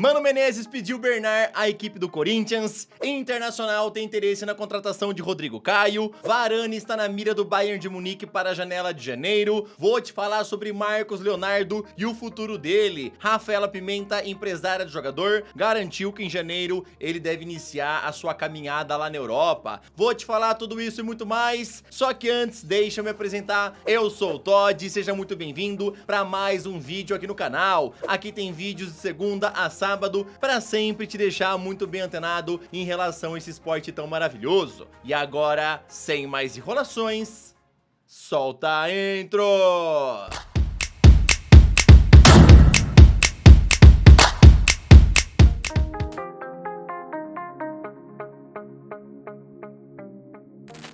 Mano Menezes pediu Bernard à equipe do Corinthians, Internacional tem interesse na contratação de Rodrigo Caio, Varane está na mira do Bayern de Munique para a janela de janeiro, vou te falar sobre Marcos Leonardo e o futuro dele. Rafaela Pimenta, empresária do jogador, garantiu que em janeiro ele deve iniciar a sua caminhada lá na Europa. Vou te falar tudo isso e muito mais, só que antes deixa eu me apresentar. Eu sou o Todd, seja muito bem-vindo para mais um vídeo aqui no canal. Aqui tem vídeos de segunda a sábado para sempre te deixar muito bem antenado em relação a esse esporte tão maravilhoso. E agora, sem mais enrolações, solta a intro!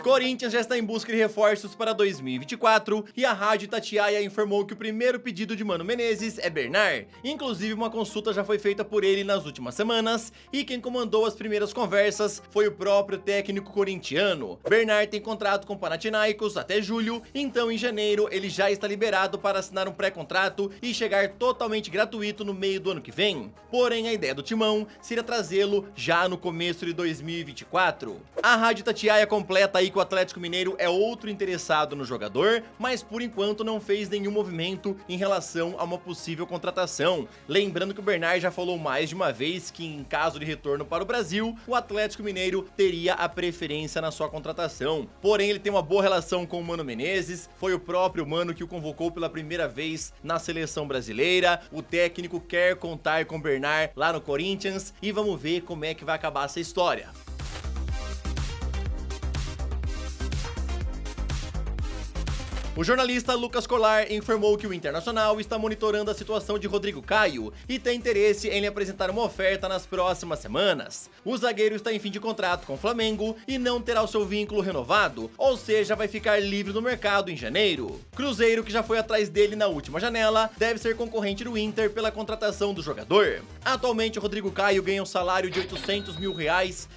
Corinthians já está em busca de reforços para 2024 e a Rádio Itatiaia informou que o primeiro pedido de Mano Menezes é Bernard. Inclusive, uma consulta já foi feita por ele nas últimas semanas e quem comandou as primeiras conversas foi o próprio técnico corintiano. Bernard tem contrato com o Panathinaikos até julho, então em janeiro ele já está liberado para assinar um pré-contrato e chegar totalmente gratuito no meio do ano que vem. Porém, a ideia do Timão seria trazê-lo já no começo de 2024. A Rádio Itatiaia completa aí que o Atlético Mineiro é outro interessado no jogador, mas por enquanto não fez nenhum movimento em relação a uma possível contratação. Lembrando que o Bernard já falou mais de uma vez que em caso de retorno para o Brasil, o Atlético Mineiro teria a preferência na sua contratação. Porém, ele tem uma boa relação com o Mano Menezes, foi o próprio Mano que o convocou pela primeira vez na seleção brasileira. O técnico quer contar com o Bernard lá no Corinthians e vamos ver como é que vai acabar essa história. O jornalista Lucas Colar informou que o Internacional está monitorando a situação de Rodrigo Caio e tem interesse em lhe apresentar uma oferta nas próximas semanas. O zagueiro está em fim de contrato com o Flamengo e não terá o seu vínculo renovado, ou seja, vai ficar livre no mercado em janeiro. Cruzeiro, que já foi atrás dele na última janela, deve ser concorrente do Inter pela contratação do jogador. Atualmente, o Rodrigo Caio ganha um salário de R$800 mil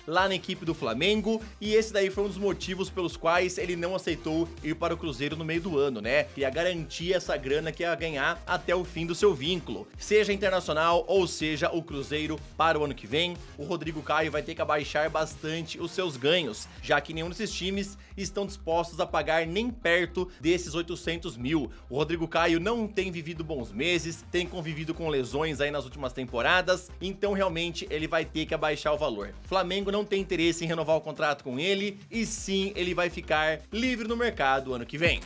lá na equipe do Flamengo e esse daí foi um dos motivos pelos quais ele não aceitou ir para o Cruzeiro no meio do ano, né? Queria garantir essa grana que ia ganhar até o fim do seu vínculo. Seja Internacional ou seja o Cruzeiro para o ano que vem, o Rodrigo Caio vai ter que abaixar bastante os seus ganhos, já que nenhum desses times estão dispostos a pagar nem perto desses 800 mil. O Rodrigo Caio não tem vivido bons meses, tem convivido com lesões aí nas últimas temporadas, então realmente ele vai ter que abaixar o valor. Flamengo não tem interesse em renovar o contrato com ele e sim, ele vai ficar livre no mercado ano que vem.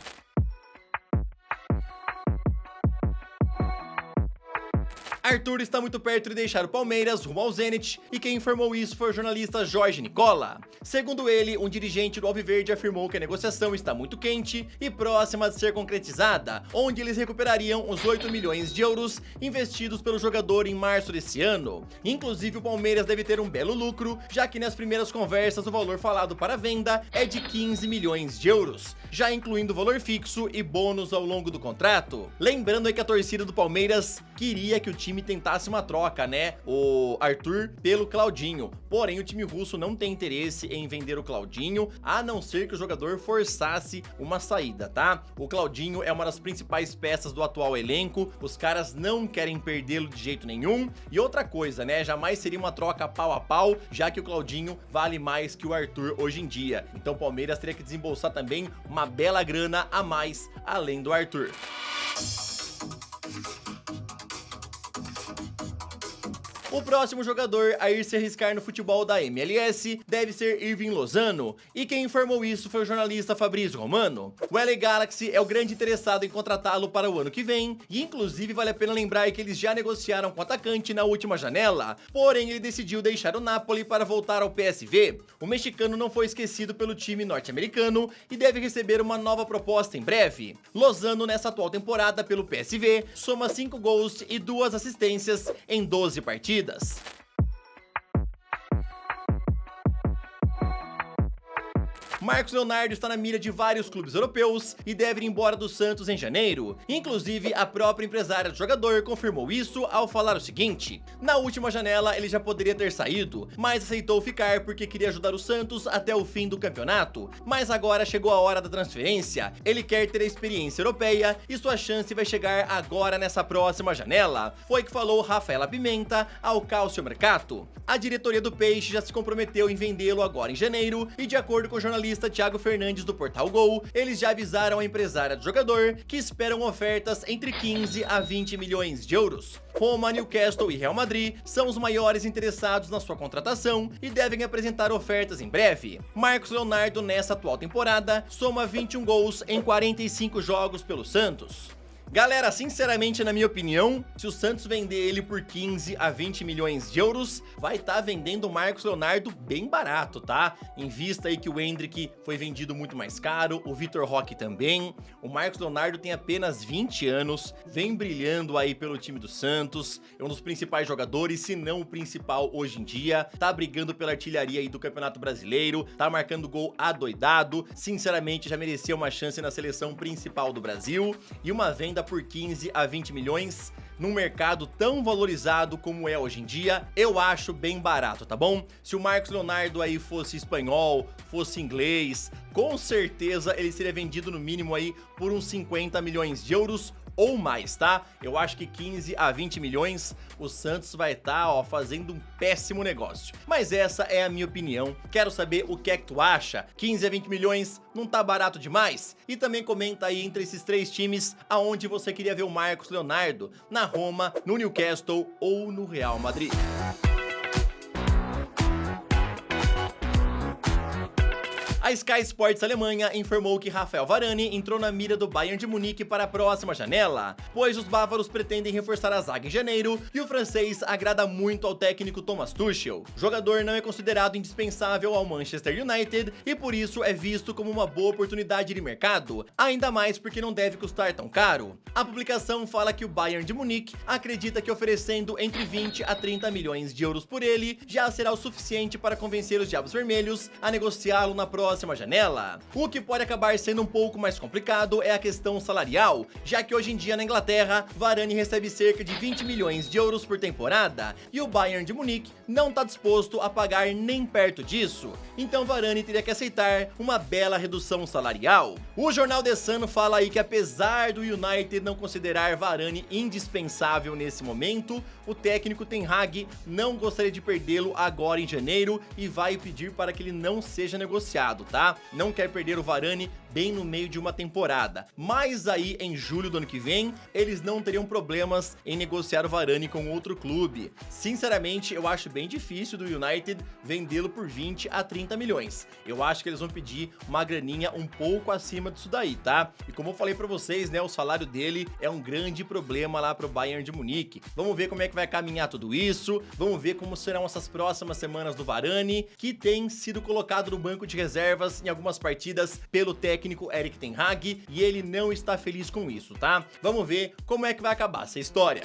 Arthur está muito perto de deixar o Palmeiras rumo ao Zenit e quem informou isso foi o jornalista Jorge Nicola. Segundo ele, um dirigente do Alviverde afirmou que a negociação está muito quente e próxima de ser concretizada, onde eles recuperariam os 8 milhões de euros investidos pelo jogador em março desse ano. Inclusive, o Palmeiras deve ter um belo lucro, já que nas primeiras conversas o valor falado para a venda é de 15 milhões de euros, já incluindo o valor fixo e bônus ao longo do contrato. Lembrando aí que a torcida do Palmeiras queria que o time tentasse uma troca, né? O Arthur pelo Claudinho. Porém, o time russo não tem interesse em vender o Claudinho, a não ser que o jogador forçasse uma saída, tá? O Claudinho é uma das principais peças do atual elenco, os caras não querem perdê-lo de jeito nenhum. E outra coisa, né? Jamais seria uma troca pau a pau, já que o Claudinho vale mais que o Arthur hoje em dia. Então o Palmeiras teria que desembolsar também uma bela grana a mais, além do Arthur. O próximo jogador a ir se arriscar no futebol da MLS deve ser Hirving Lozano, e quem informou isso foi o jornalista Fabrício Romano. O LA Galaxy é o grande interessado em contratá-lo para o ano que vem, e inclusive vale a pena lembrar que eles já negociaram com o atacante na última janela, porém ele decidiu deixar o Napoli para voltar ao PSV. O mexicano não foi esquecido pelo time norte-americano e deve receber uma nova proposta em breve. Lozano, nessa atual temporada pelo PSV, soma 5 gols e 2 assistências em 12 partidas. Marcos Leonardo está na mira de vários clubes europeus e deve ir embora do Santos em janeiro. Inclusive, a própria empresária do jogador confirmou isso ao falar o seguinte: na última janela ele já poderia ter saído, mas aceitou ficar porque queria ajudar o Santos até o fim do campeonato. Mas agora chegou a hora da transferência, ele quer ter a experiência europeia e sua chance vai chegar agora nessa próxima janela. Foi que falou Rafaela Pimenta ao Calcio Mercato. A diretoria do Peixe já se comprometeu em vendê-lo agora em janeiro e, de acordo com o jornalista Thiago Fernandes do Portal Gol, eles já avisaram a empresária do jogador que esperam ofertas entre 15 a 20 milhões de euros. Roma, Newcastle e Real Madrid são os maiores interessados na sua contratação e devem apresentar ofertas em breve. Marcos Leonardo, nessa atual temporada, soma 21 gols em 45 jogos pelo Santos. Galera, sinceramente, na minha opinião, se o Santos vender ele por 15 a 20 milhões de euros, vai estar vendendo o Marcos Leonardo bem barato, tá? Em vista aí que o Endrick foi vendido muito mais caro, o Vitor Roque também. O Marcos Leonardo tem apenas 20 anos, vem brilhando aí pelo time do Santos, é um dos principais jogadores, se não o principal hoje em dia, tá brigando pela artilharia aí do Campeonato Brasileiro, tá marcando gol adoidado, sinceramente já merecia uma chance na seleção principal do Brasil, e uma venda por 15 a 20 milhões num mercado tão valorizado como é hoje em dia, eu acho bem barato, tá bom? Se o Marcos Leonardo aí fosse espanhol, fosse inglês, com certeza ele seria vendido no mínimo aí por uns 50 milhões de euros ou mais, tá? Eu acho que 15 a 20 milhões o Santos vai estar, ó, fazendo um péssimo negócio. Mas essa é a minha opinião. Quero saber o que é que tu acha. 15 a 20 milhões não tá barato demais? E também comenta aí entre esses três times aonde você queria ver o Marcos Leonardo, na Roma, no Newcastle ou no Real Madrid. A Sky Sports Alemanha informou que Rafael Varane entrou na mira do Bayern de Munique para a próxima janela, pois os bávaros pretendem reforçar a zaga em janeiro e o francês agrada muito ao técnico Thomas Tuchel. O jogador não é considerado indispensável ao Manchester United e por isso é visto como uma boa oportunidade de mercado, ainda mais porque não deve custar tão caro. A publicação fala que o Bayern de Munique acredita que oferecendo entre 20 a 30 milhões de euros por ele já será o suficiente para convencer os Diabos Vermelhos a negociá-lo na próxima janela. O que pode acabar sendo um pouco mais complicado é a questão salarial, já que hoje em dia na Inglaterra, Varane recebe cerca de 20 milhões de euros por temporada e o Bayern de Munique não está disposto a pagar nem perto disso. Então Varane teria que aceitar uma bela redução salarial. O jornal The Sun fala aí que apesar do United não considerar Varane indispensável nesse momento, o técnico Ten Hag não gostaria de perdê-lo agora em janeiro e vai pedir para que ele não seja negociado, tá? Não quer perder o Varane bem no meio de uma temporada, mas aí em julho do ano que vem, eles não teriam problemas em negociar o Varane com outro clube. Sinceramente, eu acho bem difícil do United vendê-lo por 20 a 30 milhões. Eu acho que eles vão pedir uma graninha um pouco acima disso daí, tá? E como eu falei pra vocês, né, o salário dele é um grande problema lá pro Bayern de Munique. Vamos ver como é que vai caminhar tudo isso, vamos ver como serão essas próximas semanas do Varane, que tem sido colocado no banco de reservas em algumas partidas pelo técnico Erik Ten Hag, e ele não está feliz com isso, tá? Vamos ver como é que vai acabar essa história.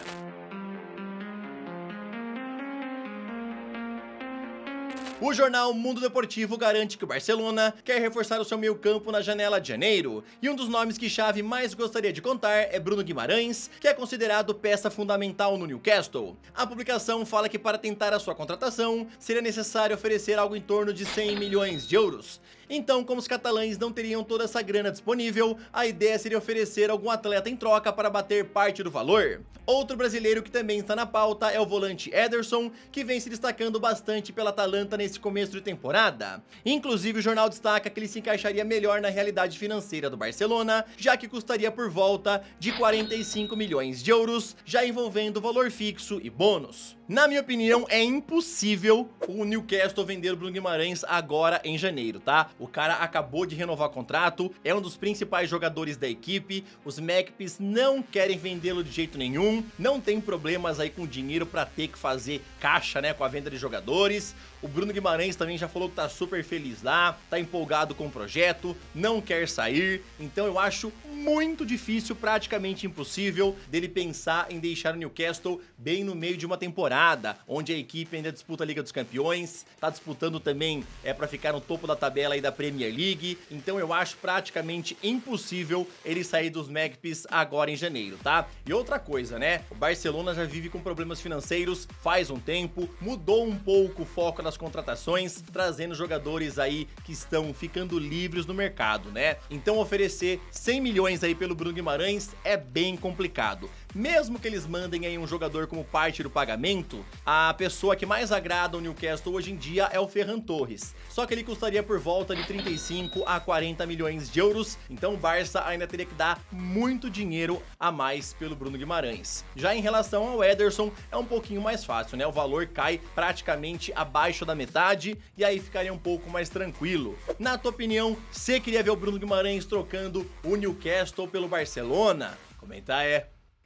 O jornal Mundo Deportivo garante que o Barcelona quer reforçar o seu meio-campo na janela de janeiro, e um dos nomes que Xavi mais gostaria de contar é Bruno Guimarães, que é considerado peça fundamental no Newcastle. A publicação fala que para tentar a sua contratação, seria necessário oferecer algo em torno de 100 milhões de euros. Então, como os catalães não teriam toda essa grana disponível, a ideia seria oferecer algum atleta em troca para bater parte do valor. Outro brasileiro que também está na pauta é o volante Ederson, que vem se destacando bastante pela Atalanta nesse começo de temporada. Inclusive, o jornal destaca que ele se encaixaria melhor na realidade financeira do Barcelona, já que custaria por volta de 45 milhões de euros, já envolvendo valor fixo e bônus. Na minha opinião, é impossível o Newcastle vender o Bruno Guimarães agora em janeiro, tá? O cara acabou de renovar o contrato, é um dos principais jogadores da equipe, os Magpies não querem vendê-lo de jeito nenhum, não tem problemas aí com dinheiro pra ter que fazer caixa, né, com a venda de jogadores. O Bruno Guimarães também já falou que tá super feliz lá, tá empolgado com o projeto, não quer sair, então eu acho muito difícil, praticamente impossível, dele pensar em deixar o Newcastle bem no meio de uma temporada. jornada, onde a equipe ainda disputa a Liga dos Campeões, tá disputando também para ficar no topo da tabela aí da Premier League, então eu acho praticamente impossível ele sair dos Magpies agora em janeiro, tá? E outra coisa, né? O Barcelona já vive com problemas financeiros faz um tempo, mudou um pouco o foco das contratações, trazendo jogadores aí que estão ficando livres no mercado, né? Então oferecer 100 milhões aí pelo Bruno Guimarães é bem complicado. Mesmo que eles mandem aí um jogador como parte do pagamento, a pessoa que mais agrada o Newcastle hoje em dia é o Ferran Torres. Só que ele custaria por volta de 35 a 40 milhões de euros, então o Barça ainda teria que dar muito dinheiro a mais pelo Bruno Guimarães. Já em relação ao Ederson, é um pouquinho mais fácil, né? O valor cai praticamente abaixo da metade e aí ficaria um pouco mais tranquilo. Na tua opinião, você queria ver o Bruno Guimarães trocando o Newcastle pelo Barcelona? Comenta aí.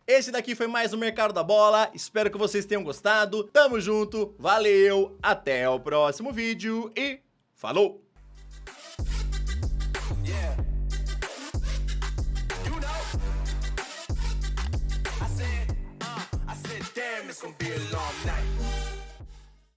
Esse daqui foi mais um Mercado da Bola, espero que vocês tenham gostado, tamo junto, valeu, até o próximo vídeo e falou! It's gonna be a long night.